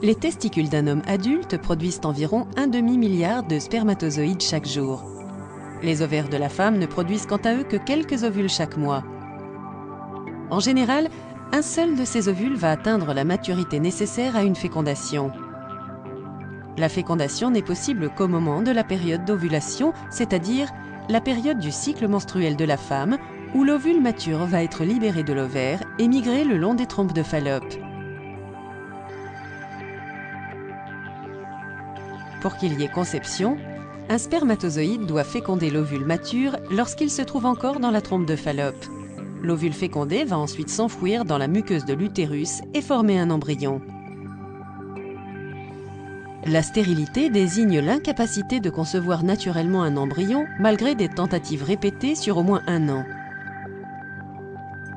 Les testicules d'un homme adulte produisent environ un demi-milliard de spermatozoïdes chaque jour. Les ovaires de la femme ne produisent quant à eux que quelques ovules chaque mois. En général, un seul de ces ovules va atteindre la maturité nécessaire à une fécondation. La fécondation n'est possible qu'au moment de la période d'ovulation, c'est-à-dire la période du cycle menstruel de la femme, où l'ovule mature va être libéré de l'ovaire et migrer le long des trompes de Fallope. Pour qu'il y ait conception, un spermatozoïde doit féconder l'ovule mature lorsqu'il se trouve encore dans la trompe de Fallope. L'ovule fécondé va ensuite s'enfouir dans la muqueuse de l'utérus et former un embryon. La stérilité désigne l'incapacité de concevoir naturellement un embryon malgré des tentatives répétées sur au moins 1 an.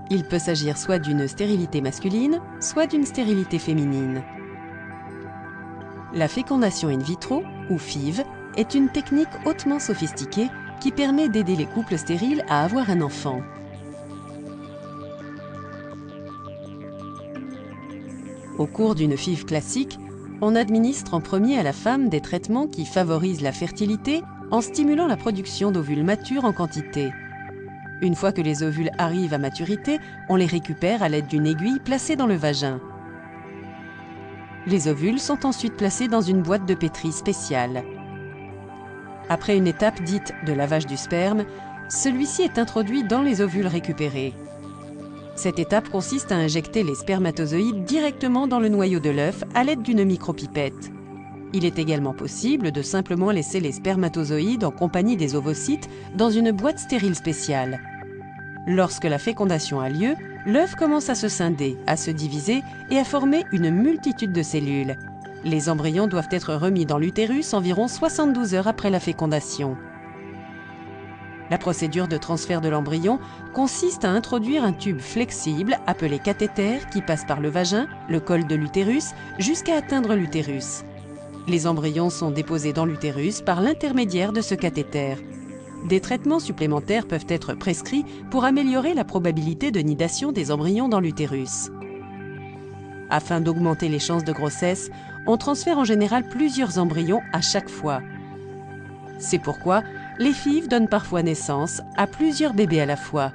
Il peut s'agir soit d'une stérilité masculine, soit d'une stérilité féminine. La fécondation in vitro, ou FIV, est une technique hautement sophistiquée qui permet d'aider les couples stériles à avoir un enfant. Au cours d'une FIV classique, on administre en premier à la femme des traitements qui favorisent la fertilité en stimulant la production d'ovules matures en quantité. Une fois que les ovules arrivent à maturité, on les récupère à l'aide d'une aiguille placée dans le vagin. Les ovules sont ensuite placés dans une boîte de pétri spéciale. Après une étape dite de lavage du sperme, celui-ci est introduit dans les ovules récupérés. Cette étape consiste à injecter les spermatozoïdes directement dans le noyau de l'œuf à l'aide d'une micropipette. Il est également possible de simplement laisser les spermatozoïdes en compagnie des ovocytes dans une boîte stérile spéciale. Lorsque la fécondation a lieu, l'œuf commence à se scinder, à se diviser et à former une multitude de cellules. Les embryons doivent être remis dans l'utérus environ 72 heures après la fécondation. La procédure de transfert de l'embryon consiste à introduire un tube flexible appelé cathéter qui passe par le vagin, le col de l'utérus, jusqu'à atteindre l'utérus. Les embryons sont déposés dans l'utérus par l'intermédiaire de ce cathéter. Des traitements supplémentaires peuvent être prescrits pour améliorer la probabilité de nidation des embryons dans l'utérus. Afin d'augmenter les chances de grossesse, on transfère en général plusieurs embryons à chaque fois. C'est pourquoi les FIV donnent parfois naissance à plusieurs bébés à la fois.